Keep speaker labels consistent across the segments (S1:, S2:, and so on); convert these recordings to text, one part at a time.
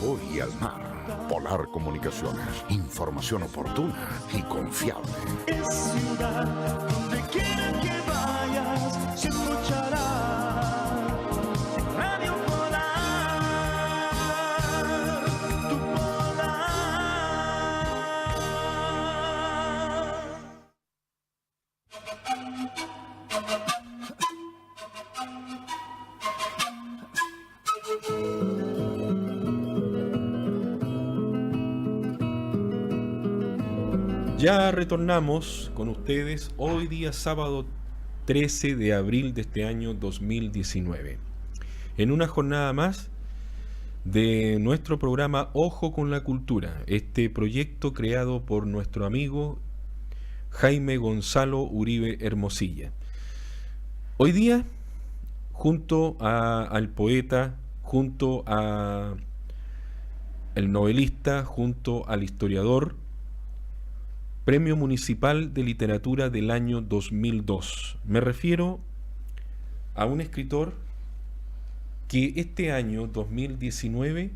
S1: campo y al mar. Polar Comunicaciones, información oportuna y confiable.
S2: Es ciudad, donde quiera que vayas, se escuchará Radio Polar, tu Polar.
S3: Ya retornamos con ustedes hoy día sábado 13 de abril de este año 2019 en una jornada más de nuestro programa Ojo con la Cultura, este proyecto creado por nuestro amigo Jaime Gonzalo Uribe Hermosilla. Hoy día, junto al poeta, junto al novelista, junto al historiador, Premio Municipal de Literatura del año 2002. Me refiero a un escritor que este año 2019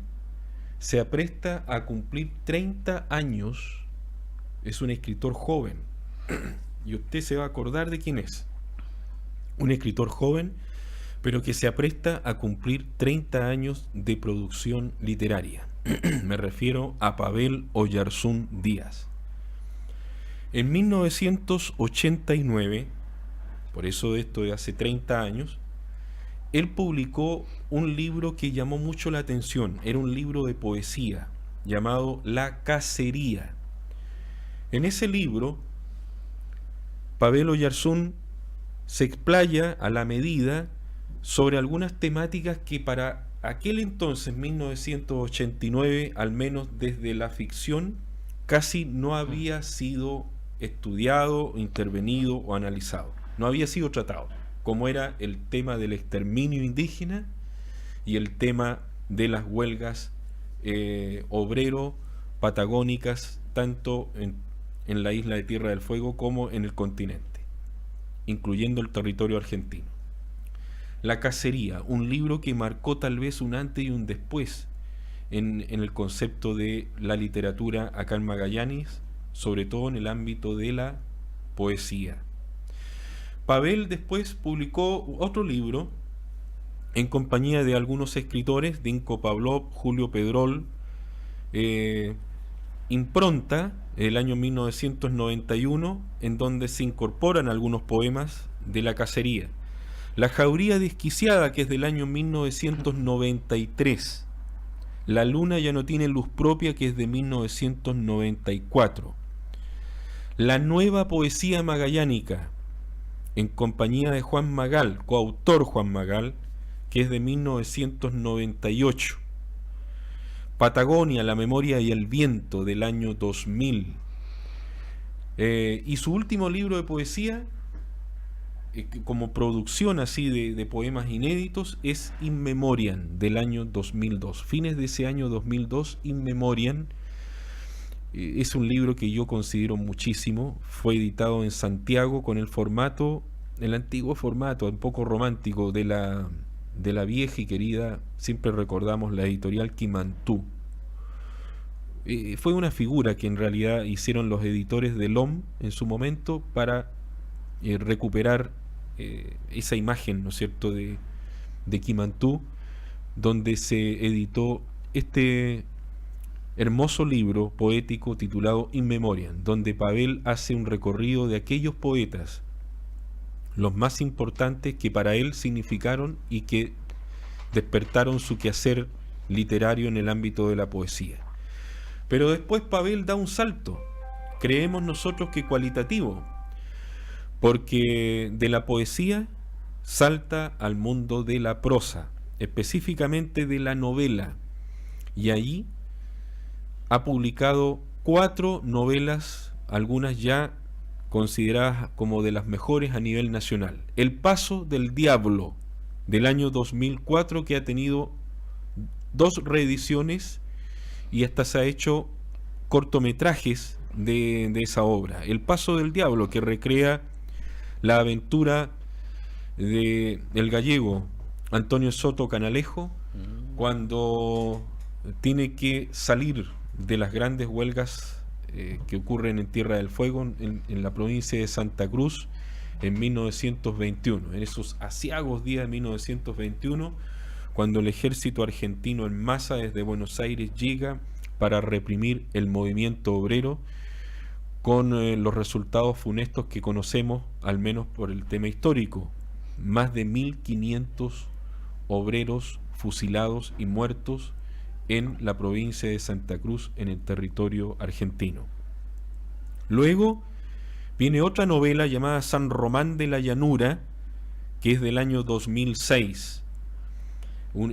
S3: se apresta a cumplir 30 años. Es un escritor joven. Y usted se va a acordar de quién es. Un escritor joven, pero que se apresta a cumplir 30 años de producción literaria. Me refiero a Pavel Oyarzún Díaz. En 1989, por eso de esto de hace 30 años, él publicó un libro que llamó mucho la atención. Era un libro de poesía llamado La Cacería. En ese libro, Pavel Oyarzún se explaya a la medida sobre algunas temáticas que para aquel entonces, 1989, al menos desde la ficción, casi no había sido estudiado, intervenido o analizado. No había sido tratado, como era el tema del exterminio indígena y el tema de las huelgas obrero patagónicas, tanto en la isla de Tierra del Fuego como en el continente, incluyendo el territorio argentino. La Cacería, un libro que marcó tal vez un antes y un después en el concepto de la literatura acá en Magallanes, sobre todo en el ámbito de la poesía. Pavel después publicó otro libro en compañía de algunos escritores, Dinko Pavlov, Julio Pedrol, Impronta, el año 1991, en donde se incorporan algunos poemas de La Cacería. La Jauría Desquiciada, que es del año 1993. La Luna ya no tiene luz propia, que es de 1994. La Nueva Poesía Magallánica, en compañía de Juan Magal, coautor Juan Magal, que es de 1998. Patagonia, la memoria y el viento, del año 2000. Y su último libro de poesía, como producción así de poemas inéditos, es In Memoriam, del año 2002. Fines de ese año 2002, In Memoriam es un libro que yo considero muchísimo. Fue editado en Santiago con el antiguo formato, un poco romántico de la vieja y querida, siempre recordamos, la editorial Quimantú. Fue una figura que en realidad hicieron los editores de LOM en su momento para recuperar esa imagen, ¿no es cierto?, de Quimantú, donde se editó este hermoso libro poético titulado In Memoriam, donde Pavel hace un recorrido de aquellos poetas, los más importantes, que para él significaron y que despertaron su quehacer literario en el ámbito de la poesía. Pero después Pavel da un salto, creemos nosotros que cualitativo, porque de la poesía salta al mundo de la prosa, específicamente de la novela, y allí ha publicado 4 novelas, algunas ya consideradas como de las mejores a nivel nacional. El Paso del Diablo, del año 2004, que ha tenido 2 reediciones y hasta se ha hecho cortometrajes de esa obra. El Paso del Diablo, que recrea la aventura del gallego Antonio Soto Canalejo, cuando tiene que salir de las grandes huelgas que ocurren en Tierra del Fuego, en la provincia de Santa Cruz, en 1921, en esos aciagos días de 1921, cuando el ejército argentino en masa desde Buenos Aires llega para reprimir el movimiento obrero, con los resultados funestos que conocemos, al menos por el tema histórico. Más de 1500 obreros fusilados y muertos en la provincia de Santa Cruz, en el territorio argentino. Luego viene otra novela llamada San Román de la Llanura, que es del año 2006.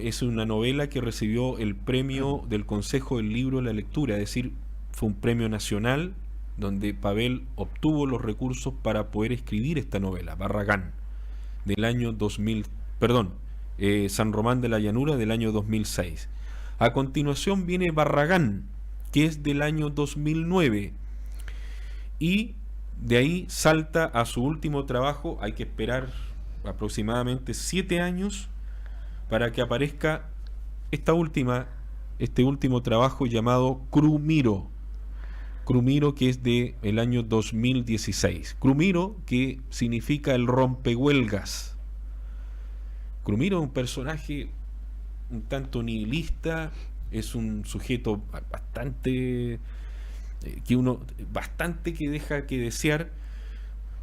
S3: Es una novela que recibió el premio del Consejo del Libro de la Lectura, es decir, fue un premio nacional donde Pavel obtuvo los recursos para poder escribir esta novela, Barragán, del año 2000, San Román de la Llanura, del año 2006. A continuación viene Barragán, que es del año 2009, y de ahí salta a su último trabajo. Hay que esperar aproximadamente 7 años para que aparezca este último trabajo llamado Crumiro, que es de el año 2016. Crumiro, que significa el rompehuelgas. Crumiro es un personaje un tanto nihilista, es un sujeto bastante que deja que desear,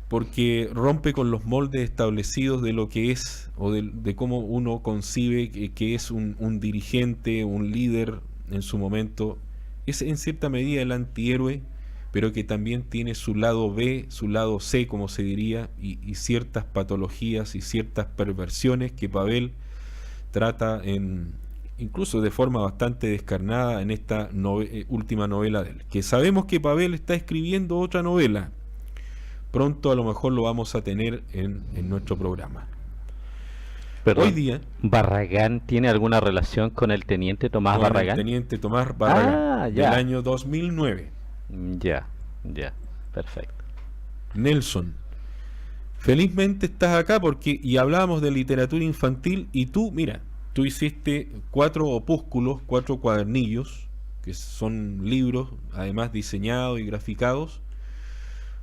S3: porque rompe con los moldes establecidos de lo que es, o de cómo uno concibe que es un dirigente, un líder en su momento. Es en cierta medida el antihéroe, pero que también tiene su lado B, su lado C, como se diría, y ciertas patologías y ciertas perversiones que Pavel trata incluso de forma bastante descarnada en esta última novela de él. Que sabemos que Pavel está escribiendo otra novela. Pronto a lo mejor lo vamos a tener en nuestro programa.
S4: Perdón,
S3: hoy día...
S4: ¿Barragán tiene alguna relación con el teniente Tomás Barragán?
S3: El teniente Tomás Barragán,
S4: ya.
S3: del año 2009.
S4: Ya, perfecto.
S3: Nelson, felizmente estás acá y hablábamos de literatura infantil, y tú hiciste 4 opúsculos, 4 cuadernillos, que son libros, además diseñados y graficados,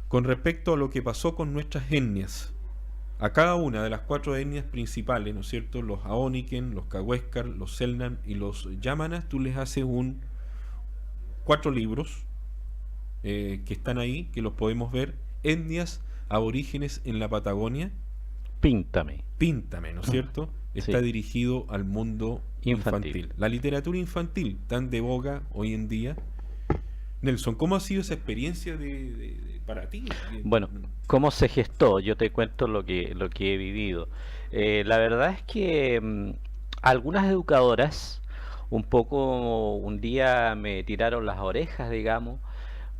S3: con respecto a lo que pasó con nuestras etnias. A cada una de las 4 etnias principales, ¿no es cierto?, los Aoniken, los Cahuéscar, los Selknam y los Yámanas, tú les haces 4 libros que están ahí, que los podemos ver, etnias aborígenes en la Patagonia. Píntame, ¿no es cierto? Está dirigido al mundo infantil. La literatura infantil, tan de boga hoy en día. Nelson, ¿cómo ha sido esa experiencia para ti?
S4: Bueno, ¿cómo se gestó? Yo te cuento lo que he vivido. La verdad es que algunas educadoras un día me tiraron las orejas, digamos,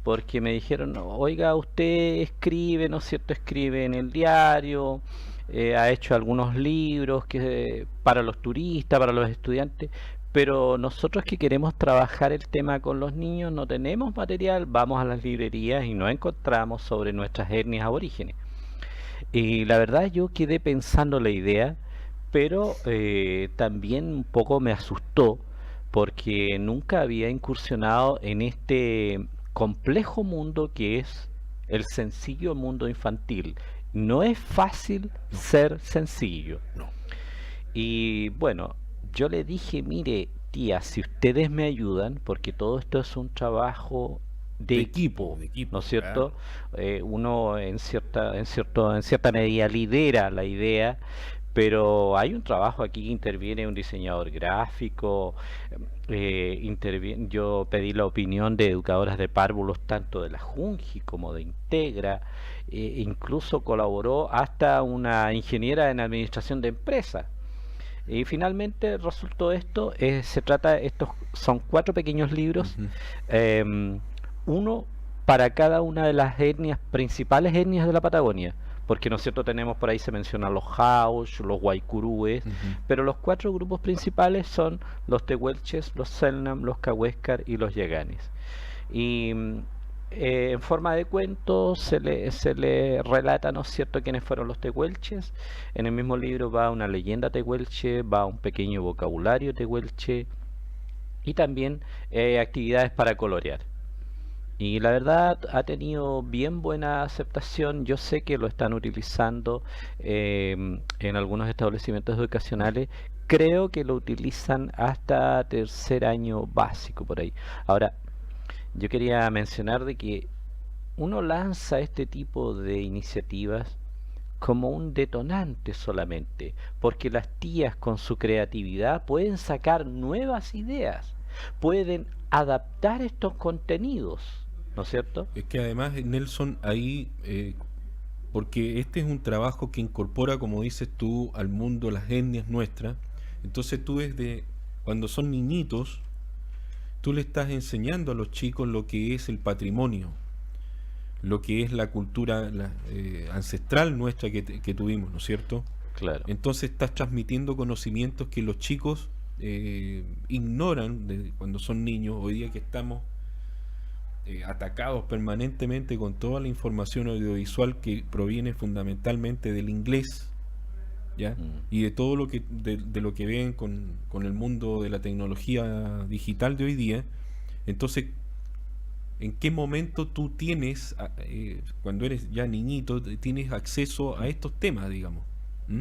S4: porque me dijeron, oiga, usted escribe, ¿no es cierto? Escribe en el diario, ha hecho algunos libros para los turistas, para los estudiantes, pero nosotros que queremos trabajar el tema con los niños no tenemos material, vamos a las librerías y no encontramos sobre nuestras etnias aborígenes. Y la verdad yo quedé pensando la idea, pero también un poco me asustó, porque nunca había incursionado en este complejo mundo que es el sencillo mundo infantil. No es fácil ser sencillo. Y bueno, yo le dije, mire, tía, si ustedes me ayudan, porque todo esto es un trabajo de equipo, ¿no es cierto? Claro. Uno en cierta medida lidera la idea, pero hay un trabajo aquí que interviene un diseñador gráfico, yo pedí la opinión de educadoras de párvulos tanto de la Junji como de Integra, incluso colaboró hasta una ingeniera en administración de empresas. Y finalmente resultó esto. Estos son 4 pequeños libros, uno para cada una de las principales etnias de la Patagonia, porque, ¿no es cierto?, tenemos por ahí, se mencionan los Jauch, los Guaycurúes, pero los 4 grupos principales son los Tehuelches, los Selknam, los Cahuéscar y los Yaganes. Y en forma de cuento se le relata, ¿no es cierto?, quiénes fueron los tehuelches. En el mismo libro va una leyenda tehuelche, va un pequeño vocabulario tehuelche, y también actividades para colorear. Y la verdad ha tenido bien buena aceptación. Yo sé que lo están utilizando en algunos establecimientos educacionales. Creo que lo utilizan hasta tercer año básico por ahí. Ahora, yo quería mencionar de que uno lanza este tipo de iniciativas como un detonante solamente, porque las tías con su creatividad pueden sacar nuevas ideas, pueden adaptar estos contenidos, ¿no es cierto?
S3: Es que además, Nelson, ahí, porque este es un trabajo que incorpora, como dices tú, al mundo las etnias nuestras. Entonces tú desde cuando son niñitos, tú le estás enseñando a los chicos lo que es el patrimonio, lo que es la cultura ancestral nuestra que tuvimos, ¿no es cierto?
S4: Claro.
S3: Entonces estás transmitiendo conocimientos que los chicos ignoran cuando son niños. Hoy día que estamos atacados permanentemente con toda la información audiovisual que proviene fundamentalmente del inglés, ¿ya? Y de todo lo que de lo que ven con el mundo de la tecnología digital de hoy día. Entonces, ¿en qué momento tú tienes, cuando eres ya niñito, tienes acceso a estos temas, digamos? ¿Mm?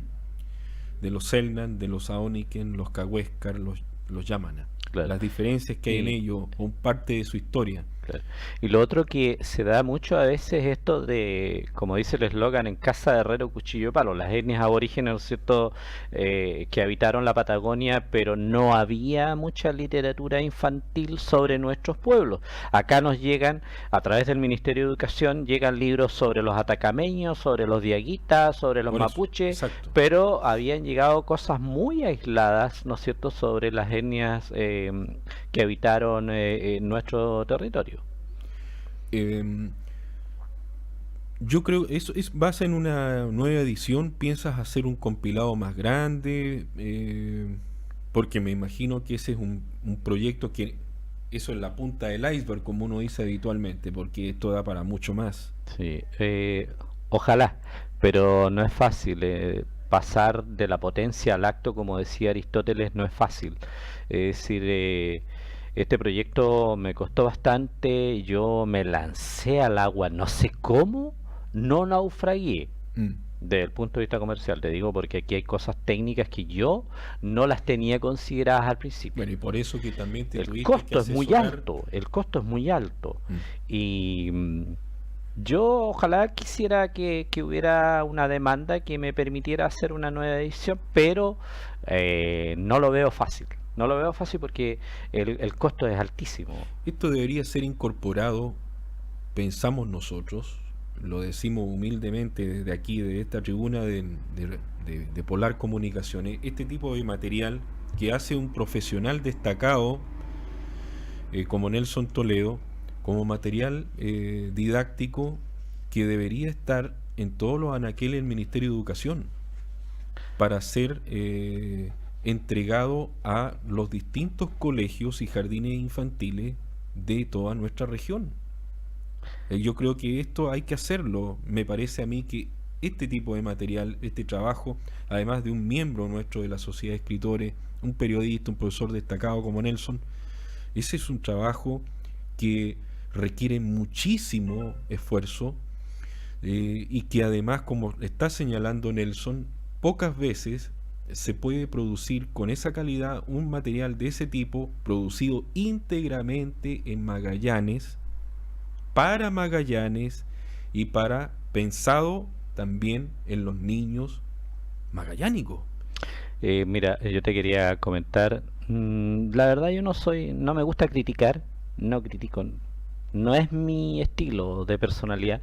S3: De los Selknam, de los Aoniken, los Cahuéscar, los Yamana.
S4: Claro.
S3: Las diferencias que hay en ellos, o parte de su historia.
S4: Claro. Y lo otro que se da mucho a veces es esto de, como dice el eslogan, en casa de herrero cuchillo de palo, las etnias aborígenes, ¿no es cierto?, que habitaron la Patagonia, pero no había mucha literatura infantil sobre nuestros pueblos. Acá nos llegan, a través del Ministerio de Educación, llegan libros sobre los atacameños, sobre los diaguitas, sobre los
S3: Por eso,
S4: mapuches,
S3: exacto.
S4: pero habían llegado cosas muy aisladas, ¿no es cierto?, sobre las etnias que habitaron nuestro territorio.
S3: Yo creo eso vas en una nueva edición, piensas hacer un compilado más grande, porque me imagino que ese es un proyecto que eso es la punta del iceberg, como uno dice habitualmente, porque esto da para mucho más.
S4: Sí, ojalá, pero no es fácil. Pasar de la potencia al acto, como decía Aristóteles, no es fácil. Es decir, este proyecto me costó bastante, yo me lancé al agua, no sé cómo, no naufragué. Desde el punto de vista comercial, te digo, porque aquí hay cosas técnicas que yo no las tenía consideradas al principio.
S3: Bueno, y por eso que también te
S4: El
S3: tuviste que
S4: costo es muy
S3: asesorar.
S4: alto, el costo es muy alto. Y yo ojalá quisiera que hubiera una demanda que me permitiera hacer una nueva edición, pero no lo veo fácil. No lo veo fácil porque el costo es altísimo.
S3: Esto debería ser incorporado, pensamos nosotros, lo decimos humildemente desde aquí, de esta tribuna de Polar Comunicaciones, este tipo de material que hace un profesional destacado como Nelson Toledo, como material didáctico que debería estar en todos los anaqueles del Ministerio de Educación para ser entregado a los distintos colegios y jardines infantiles de toda nuestra región. Yo creo que esto hay que hacerlo. Me parece a mí que este tipo de material, este trabajo, además de un miembro nuestro de la Sociedad de Escritores, un periodista, un profesor destacado como Nelson, ese es un trabajo que requiere muchísimo esfuerzo y que además, como está señalando Nelson, pocas veces se puede producir con esa calidad un material de ese tipo producido íntegramente en Magallanes, para Magallanes y pensado también en los niños magallánicos.
S4: Mira, yo te quería comentar, la verdad yo no me gusta criticar, no critico, no es mi estilo de personalidad,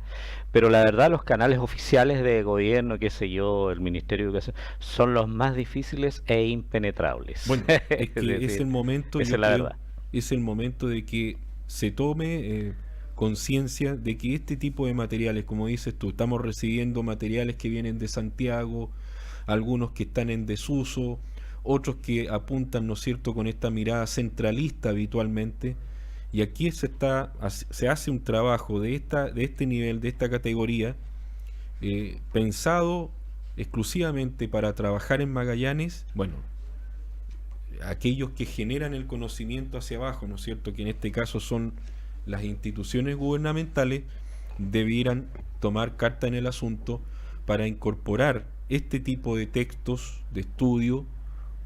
S4: pero la verdad los canales oficiales de gobierno, qué sé yo, el Ministerio de Educación, son los más difíciles e impenetrables.
S3: Bueno, es que es el momento,
S4: esa es la verdad.
S3: Es el momento de que se tome conciencia de que este tipo de materiales, como dices tú, estamos recibiendo materiales que vienen de Santiago, algunos que están en desuso, otros que apuntan, ¿no es cierto?, con esta mirada centralista habitualmente. Y aquí se hace un trabajo de este nivel, de esta categoría, pensado exclusivamente para trabajar en Magallanes. Bueno, aquellos que generan el conocimiento hacia abajo, ¿no es cierto?, que en este caso son las instituciones gubernamentales, debieran tomar carta en el asunto para incorporar este tipo de textos de estudio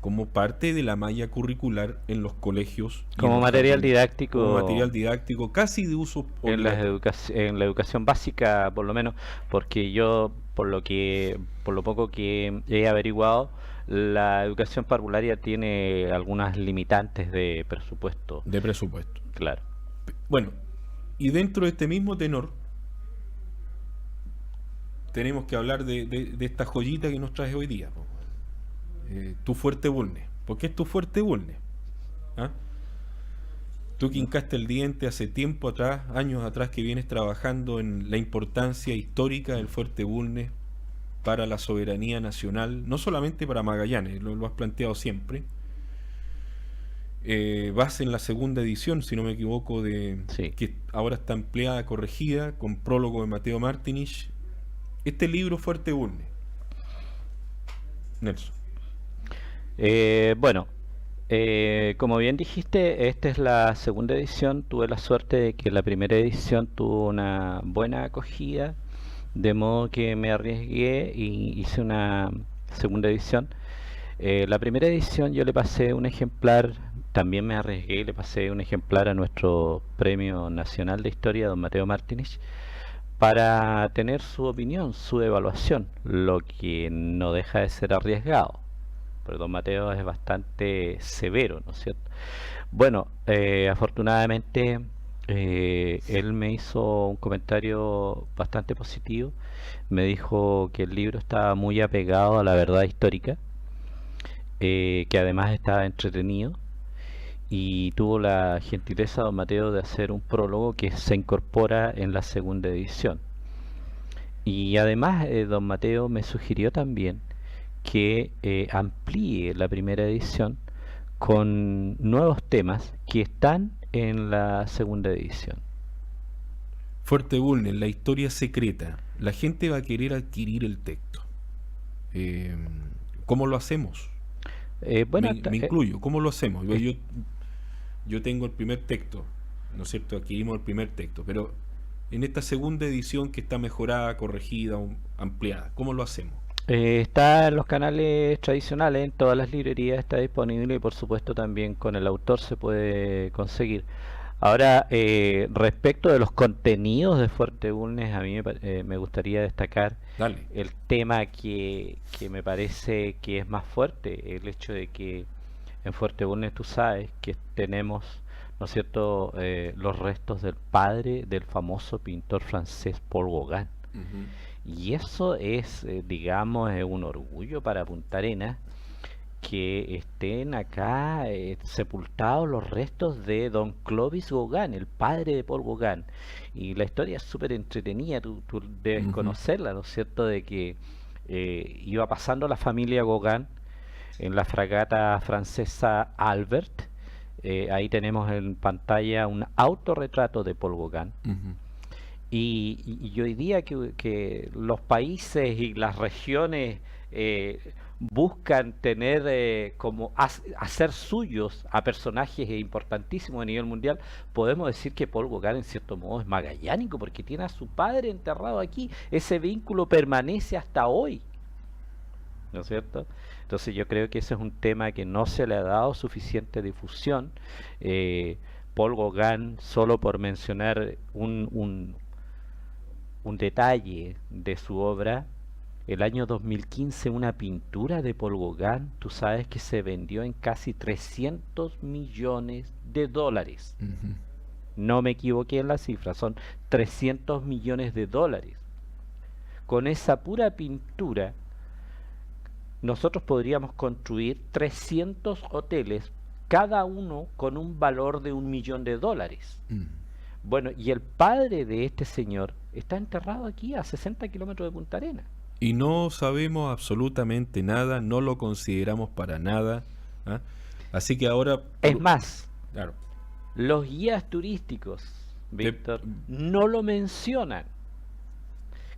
S3: como parte de la malla curricular en los colegios.
S4: Como material didáctico.
S3: Como material didáctico casi de uso
S4: en la
S3: obligatorio.
S4: en la educación básica, por lo menos, porque yo, por lo poco que he averiguado, la educación parvularia tiene algunas limitantes de presupuesto.
S3: De presupuesto.
S4: Claro.
S3: Bueno, y dentro de este mismo tenor, tenemos que hablar de esta joyita que nos traes hoy día. Tu fuerte Bulnes. ¿Por qué es tu fuerte Bulnes? ¿Ah? Tú que hincaste el diente hace tiempo atrás, años atrás, que vienes trabajando en la importancia histórica del fuerte Bulnes para la soberanía nacional, no solamente para Magallanes, lo has planteado siempre. Vas en la segunda edición, si no me equivoco,
S4: Sí.
S3: que ahora está ampliada, corregida, con prólogo de Mateo Martinich. Este libro, Fuerte Bulnes. Nelson.
S4: Bueno, como bien dijiste, esta es la segunda edición. Tuve la suerte de que la primera edición tuvo una buena acogida, de modo que me arriesgué y hice una segunda edición. La primera edición yo le pasé un ejemplar, también me arriesgué y le pasé un ejemplar a nuestro Premio Nacional de Historia, don Mateo Martinich, para tener su opinión, su evaluación, lo que no deja de ser arriesgado. Pero don Mateo es bastante severo, ¿no es cierto? Bueno, afortunadamente él me hizo un comentario bastante positivo. Me dijo que el libro estaba muy apegado a la verdad histórica, que además estaba entretenido, y tuvo la gentileza don Mateo de hacer un prólogo que se incorpora en la segunda edición. Y además don Mateo me sugirió también que amplíe la primera edición con nuevos temas que están en la segunda edición.
S3: Fuerte Bulnes, la historia secreta. La gente va a querer adquirir el texto. ¿Cómo lo hacemos?
S4: Bueno,
S3: me incluyo. ¿Cómo lo hacemos? Yo tengo el primer texto, ¿no es cierto? Adquirimos el primer texto, pero en esta segunda edición que está mejorada, corregida, ampliada, ¿cómo lo hacemos?
S4: Está en los canales tradicionales, en todas las librerías está disponible, y por supuesto también con el autor se puede conseguir. Ahora, respecto de los contenidos de Fuerte Bulnes, a mí me gustaría destacar
S3: Dale.
S4: el tema que me parece que es más fuerte, el hecho de que en Fuerte Bulnes tú sabes que tenemos, ¿no es cierto?, los restos del padre del famoso pintor francés Paul Gauguin. Y eso es, digamos, un orgullo para Punta Arenas, que estén acá sepultados los restos de don Clovis Gauguin, el padre de Paul Gauguin. Y la historia es súper entretenida, tú debes conocerla, ¿no es cierto?, de que iba pasando la familia Gauguin en la fragata francesa Albert. Ahí tenemos en pantalla un autorretrato de Paul Gauguin. Y hoy día que los países y las regiones buscan tener hacer suyos a personajes importantísimos a nivel mundial, podemos decir que Paul Gauguin en cierto modo es magallánico, porque tiene a su padre enterrado aquí. Ese vínculo permanece hasta hoy, ¿no es cierto? Entonces yo creo que ese es un tema que no se le ha dado suficiente difusión. Paul Gauguin, solo por mencionar un detalle de su obra, el año 2015 una pintura de Paul Gauguin, tú sabes que se vendió en casi 300 millones de dólares. No me equivoqué en la cifra, son 300 millones de dólares. Con esa pura pintura nosotros podríamos construir 300 hoteles, cada uno con un valor de $1 millón. Bueno, y el padre de este señor está enterrado aquí a 60 kilómetros de Punta Arenas.
S3: Y no sabemos absolutamente nada, no lo consideramos para nada. ¿Ah? Así que ahora...
S4: Es más,
S3: claro,
S4: los guías turísticos, Víctor, no lo mencionan.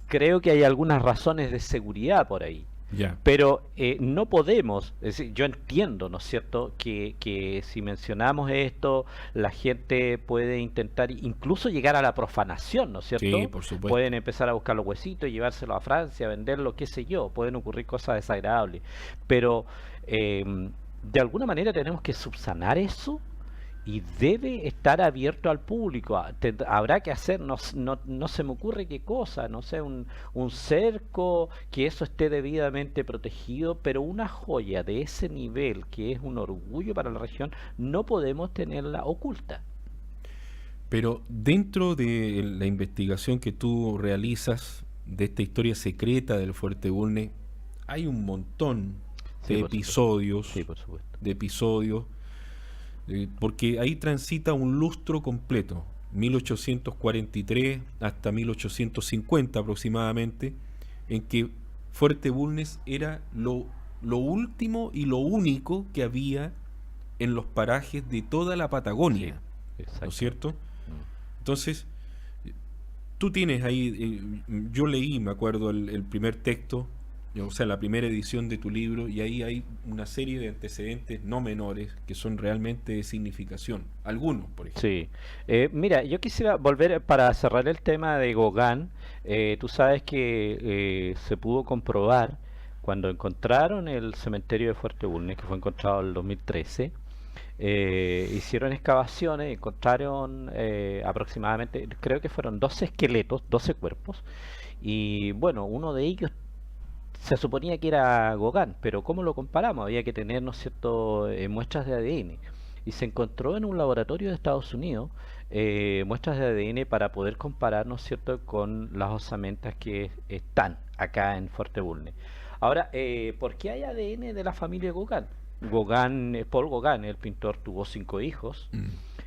S4: Creo que hay algunas razones de seguridad por ahí.
S3: Ya.
S4: Pero no podemos, es decir, yo entiendo, ¿no es cierto?, que si mencionamos esto, la gente puede intentar incluso llegar a la profanación, ¿no es cierto?
S3: Sí, por supuesto.
S4: Pueden empezar a buscar los huesitos y llevárselos a Francia, venderlo, qué sé yo, pueden ocurrir cosas desagradables. Pero de alguna manera tenemos que subsanar eso y debe estar abierto al público. Habrá que hacer, no se me ocurre qué cosa, no sé, un cerco, que eso esté debidamente protegido, pero una joya de ese nivel, que es un orgullo para la región, no podemos tenerla oculta.
S3: Pero dentro de la investigación que tú realizas de esta historia secreta del Fuerte Bulnes, hay un montón
S4: Sí,
S3: de
S4: por supuesto.
S3: episodios,
S4: Sí, por supuesto.
S3: porque ahí transita un lustro completo, 1843 hasta 1850 aproximadamente, en que Fuerte Bulnes era lo último y lo único que había en los parajes de toda la Patagonia, ¿no
S4: Exacto.
S3: es cierto?
S4: Mm.
S3: Entonces, tú tienes ahí, yo leí, me acuerdo, el primer texto, o sea, la primera edición de tu libro, y ahí hay una serie de antecedentes no menores que son realmente de significación. Algunos, por ejemplo.
S4: Sí. Mira, yo quisiera volver para cerrar el tema de Gauguin. Tú sabes que se pudo comprobar cuando encontraron el cementerio de Fuerte Bulnes, que fue encontrado en el 2013. Hicieron excavaciones, encontraron aproximadamente, creo que fueron 12 esqueletos, 12 cuerpos, y bueno, uno de ellos se suponía que era Gauguin, pero ¿cómo lo comparamos? Había que tener, ¿no es cierto?, muestras de ADN. Y se encontró en un laboratorio de Estados Unidos muestras de ADN para poder comparar, ¿no es cierto?, con las osamentas que están acá en Fuerte Bulnes. Ahora, ¿por qué hay ADN de la familia Gauguin? Paul Gauguin, el pintor, tuvo 5 hijos.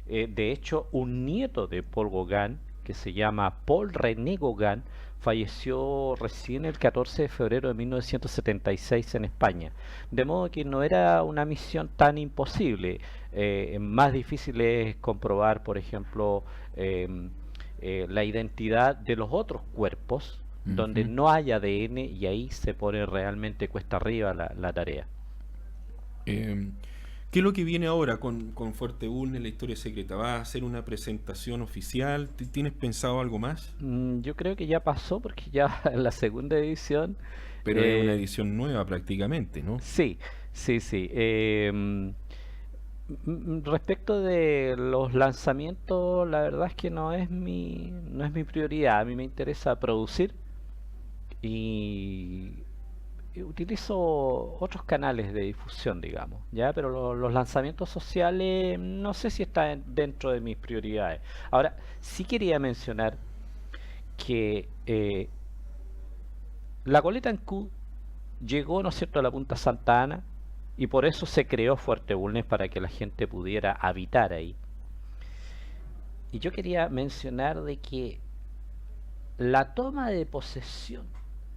S4: De hecho, un nieto de Paul Gauguin, que se llama Paul René Gauguin, falleció recién el 14 de febrero de 1976 en España. De modo que no era una misión tan imposible. Más difícil es comprobar, por ejemplo, la identidad de los otros cuerpos, donde no hay ADN, y ahí se pone realmente cuesta arriba la tarea.
S3: ¿Qué es lo que viene ahora con Fuerte Bulnes, la historia secreta? ¿Va a hacer una presentación oficial? ¿Tienes pensado algo más?
S4: Yo creo que ya pasó, porque ya en la segunda edición...
S3: Pero es una edición nueva prácticamente, ¿no?
S4: Sí. Respecto de los lanzamientos, la verdad es que no es mi prioridad. A mí me interesa producir y utilizo otros canales de difusión, digamos, ya, pero los lanzamientos sociales no sé si están dentro de mis prioridades. Ahora, sí quería mencionar que la goleta Ancud llegó, ¿no es cierto?, a la Punta Santa Ana, y por eso se creó Fuerte Bulnes, para que la gente pudiera habitar ahí. Y yo quería mencionar de que la toma de posesión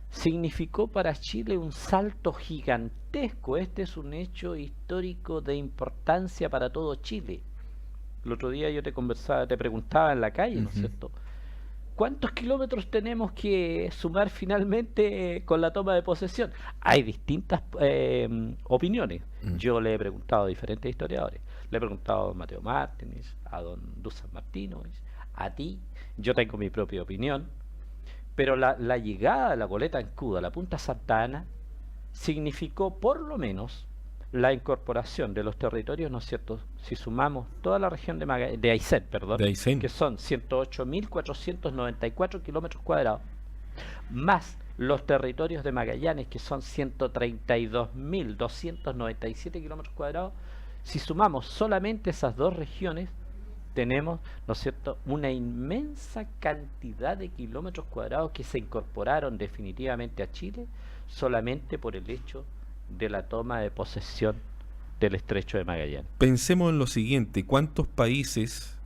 S4: significó para Chile un salto gigantesco. Este es un hecho histórico de importancia para todo Chile. El otro día yo te preguntaba en la calle, ¿no es cierto?, ¿cuántos kilómetros tenemos que sumar finalmente con la toma de posesión? Hay distintas opiniones. Yo le he preguntado a diferentes historiadores. Le he preguntado a don Mateo Martínez, a don Dusan Martínez, a ti. Yo tengo mi propia opinión. Pero la llegada de la goleta Ancud a la Punta Santa Ana significó por lo menos la incorporación de los territorios, ¿no es cierto? Si sumamos toda la región de Aysén, perdón,
S3: De Aysén.
S4: que son 108.494 kilómetros cuadrados, más los territorios de Magallanes, que son 132.297 kilómetros cuadrados. Si sumamos solamente esas dos regiones, tenemos, ¿no es cierto?, una inmensa cantidad de kilómetros cuadrados que se incorporaron definitivamente a Chile solamente por el hecho de la toma de posesión del estrecho de Magallanes.
S3: Pensemos en lo siguiente: ¿cuántos países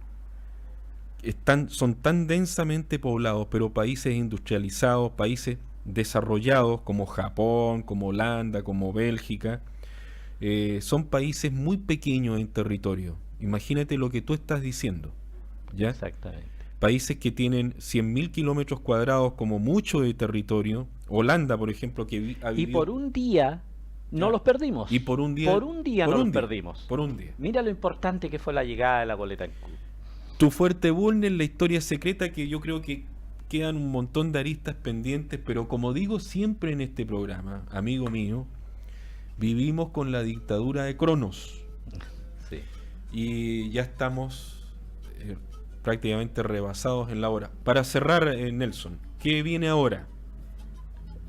S3: son tan densamente poblados, pero países industrializados, países desarrollados como Japón, como Holanda, como Bélgica, son países muy pequeños en territorio? Imagínate lo que tú estás diciendo, ¿ya?
S4: Exactamente.
S3: Países que tienen 100.000 kilómetros cuadrados como mucho de territorio, Holanda, por ejemplo, que ha
S4: Y
S3: vivido...
S4: por un día no
S3: Claro.
S4: los perdimos.
S3: Y por un día...
S4: Por un día
S3: por
S4: no
S3: un
S4: los
S3: día,
S4: perdimos.
S3: Por un día.
S4: Mira lo importante que fue la llegada de la boleta en Q.
S3: Tu fuerte Bulnes, la historia secreta, que yo creo que quedan un montón de aristas pendientes, pero como digo siempre en este programa, amigo mío, vivimos con la dictadura de Cronos
S4: Sí.
S3: y ya estamos prácticamente rebasados en la hora. Para cerrar, Nelson, ¿qué viene ahora?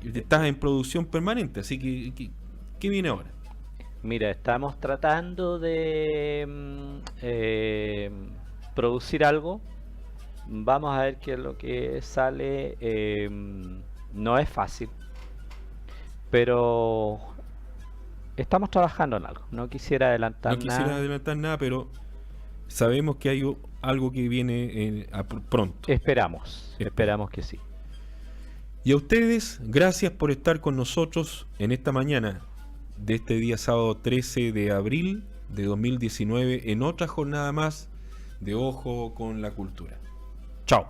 S3: Estás en producción permanente, así que ¿qué viene ahora?
S4: Mira, estamos tratando de producir algo. Vamos a ver qué es lo que sale. No es fácil, pero estamos trabajando en algo. No quisiera adelantar
S3: No quisiera
S4: nada.
S3: adelantar nada, pero sabemos que hay algo que viene pronto.
S4: Esperamos que sí.
S3: Y a ustedes, gracias por estar con nosotros en esta mañana de este día sábado 13 de abril de 2019 en otra jornada más de Ojo con la Cultura. Chao.